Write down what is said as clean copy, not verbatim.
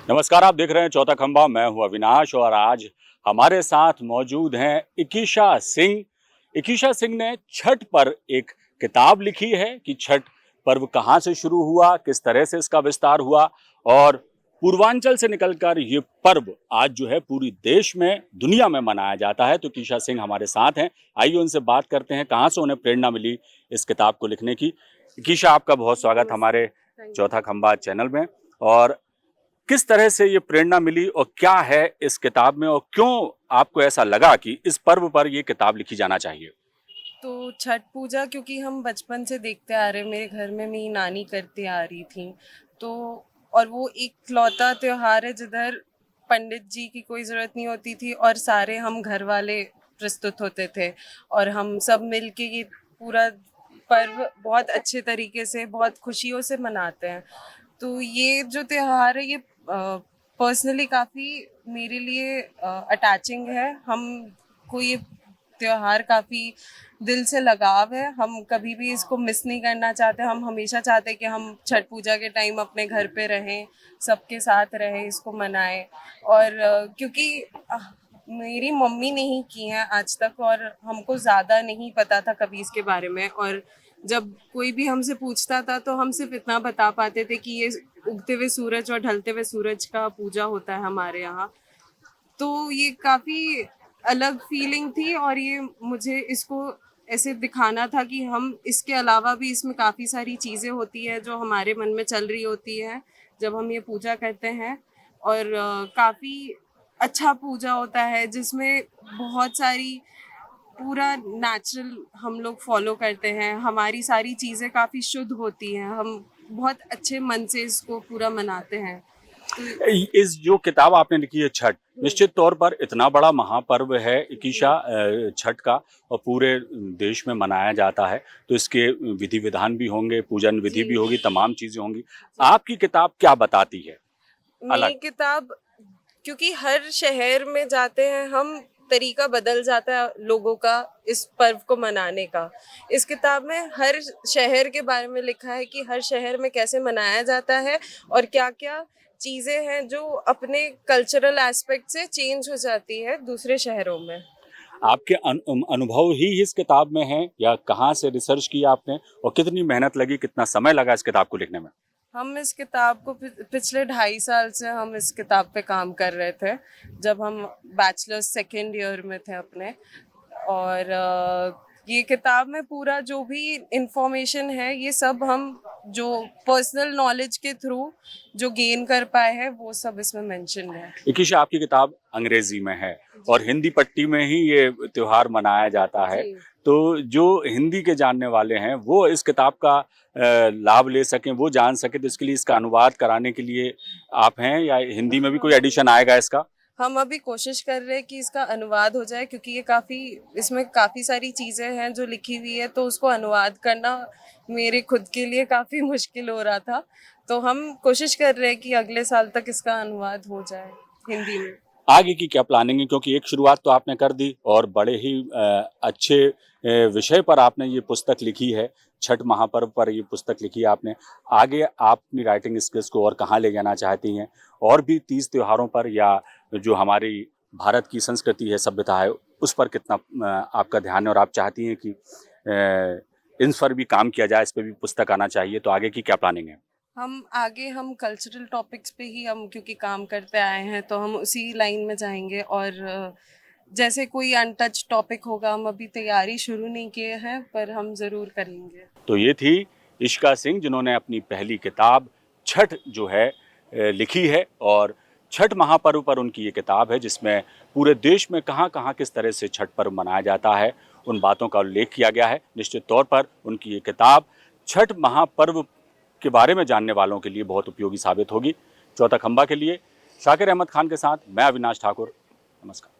नमस्कार, आप देख रहे हैं चौथा खंबा। मैं हूं अविनाश और आज हमारे साथ मौजूद हैं इकीशा सिंह। इकीशा सिंह ने छठ पर एक किताब लिखी है कि छठ पर्व कहां से शुरू हुआ, किस तरह से इसका विस्तार हुआ और पूर्वांचल से निकलकर ये पर्व आज जो है पूरी देश में, दुनिया में मनाया जाता है। तो इकीशा सिंह हमारे साथ हैं, आइए उनसे बात करते हैं कहाँ से उन्हें प्रेरणा मिली इस किताब को लिखने की। इकीशा, आपका बहुत स्वागत हमारे चौथा खंबा चैनल में। और किस तरह से ये प्रेरणा मिली और क्या है इस किताब में और क्यों आपको ऐसा लगा कि इस पर्व पर ये किताब लिखी जाना चाहिए? तो छठ पूजा क्योंकि हम बचपन से देखते आ रहे हैं, मेरे घर में मेरी नानी करती आ रही थी। तो और वो इकलौता त्योहार है जिधर पंडित जी की कोई ज़रूरत नहीं होती थी और सारे हम घर वाले प्रस्तुत होते थे और हम सब मिलके ये पूरा पर्व बहुत अच्छे तरीके से, बहुत खुशियों से मनाते हैं। तो ये जो त्योहार है ये पर्सनली काफ़ी मेरे लिए अटैचिंग है। हमको ये त्योहार काफ़ी दिल से लगाव है। हम कभी भी इसको मिस नहीं करना चाहते। हम हमेशा चाहते हैं कि हम छठ पूजा के टाइम अपने घर पे रहें, सबके साथ रहें, इसको मनाएं। और क्योंकि मेरी मम्मी ने ही की हैं आज तक और हमको ज़्यादा नहीं पता था कभी इसके बारे में। और जब कोई भी हमसे पूछता था तो हम सिर्फ इतना बता पाते थे कि ये उगते हुए सूरज और ढलते हुए सूरज का पूजा होता है हमारे यहाँ। तो ये काफ़ी अलग फीलिंग थी और ये मुझे इसको ऐसे दिखाना था कि हम इसके अलावा भी इसमें काफ़ी सारी चीज़ें होती है जो हमारे मन में चल रही होती है जब हम ये पूजा करते हैं। और काफ़ी अच्छा पूजा होता है जिसमें बहुत सारी पूरा नेचुरल हम लोग फॉलो करते हैं। हमारी सारी चीज़ें काफ़ी शुद्ध होती हैं। हम बहुत अच्छे मन से इसको पूरा मनाते हैं। तो इस जो किताब आपने लिखी है छठ, निश्चित तौर पर इतना बड़ा महापर्व है इकीशा, छठ का, और पूरे देश में मनाया जाता है। तो इसके विधि विधान भी होंगे, पूजन विधि जी, भी होगी, तमाम चीजें होंगी। जी। आपकी किताब क्या बताती है मेरी अलग? किताब क्योंकि हर शहर में जाते हैं हम, तरीका बदल जाता है लोगों का इस पर्व को मनाने का। इस किताब में हर शहर के बारे में लिखा है कि हर शहर में कैसे मनाया जाता है और क्या-क्या चीज़ें हैं जो अपने कल्चरल एस्पेक्ट से चेंज हो जाती है दूसरे शहरों में। आपके अनुभव ही इस किताब में हैं या कहाँ से रिसर्च किया आपने और कितनी मेहनत लगी, कितना समय लगा इस किताब को लिखने में? हम इस किताब को पिछले 2.5 साल से हम इस किताब पे काम कर रहे थे, जब हम बैचलर्स सेकेंड ईयर में थे अपने। और ये किताब में पूरा जो भी इंफॉर्मेशन है ये सब हम जो पर्सनल नॉलेज के थ्रू जो गेन कर पाए हैं वो सब इसमें मेंशन है। इकीशा, आपकी किताब अंग्रेजी में है और जी, हिंदी पट्टी में ही ये त्योहार मनाया जाता है। जी। तो जो हिंदी के जानने वाले हैं वो इस किताब का लाभ ले सकें, वो जान सकें, तो इसके लिए इसका अनुवाद कराने के लिए आप हैं या हिंदी में भी कोई हाँ। एडिशन आएगा इसका? हम अभी कोशिश कर रहे हैं कि इसका अनुवाद हो जाए क्योंकि ये काफ़ी इसमें काफ़ी सारी चीज़ें हैं जो लिखी हुई है, तो उसको अनुवाद करना मेरे खुद के लिए काफ़ी मुश्किल हो रहा था। तो हम कोशिश कर रहे हैं कि अगले साल तक इसका अनुवाद हो जाए हिंदी में। आगे की क्या प्लानिंग है? क्योंकि एक शुरुआत तो आपने कर दी और बड़े ही अच्छे विषय पर आपने ये पुस्तक लिखी है, छठ महापर्व पर ये पुस्तक लिखी है आपने। आगे आप अपनी राइटिंग स्किल्स को और कहाँ ले जाना चाहती हैं? और भी तीज त्योहारों पर या जो हमारी भारत की संस्कृति है, सभ्यता है, उस पर कितना आपका ध्यान है और आप चाहती हैं कि इन पर भी काम किया जाए, इस पे भी पुस्तक आना चाहिए, तो आगे की क्या प्लानिंग है? हम कल्चरल टॉपिक्स पे ही हम क्योंकि काम करते आए हैं तो हम उसी लाइन में जाएँगे। और जैसे कोई अनटच्ड टॉपिक होगा, हम अभी तैयारी शुरू नहीं किए हैं पर हम ज़रूर करेंगे। तो ये थी इशिका सिंह, जिन्होंने अपनी पहली किताब छठ जो है लिखी है और छठ महापर्व पर उनकी ये किताब है जिसमें पूरे देश में कहाँ-कहाँ किस तरह से छठ पर्व मनाया जाता है, उन बातों का उल्लेख किया गया है। निश्चित तौर पर उनकी ये किताब छठ महापर्व के बारे में जानने वालों के लिए बहुत उपयोगी साबित होगी। चौथा खंबा के लिए शाकिर अहमद खान के साथ मैं अविनाश ठाकुर। नमस्कार।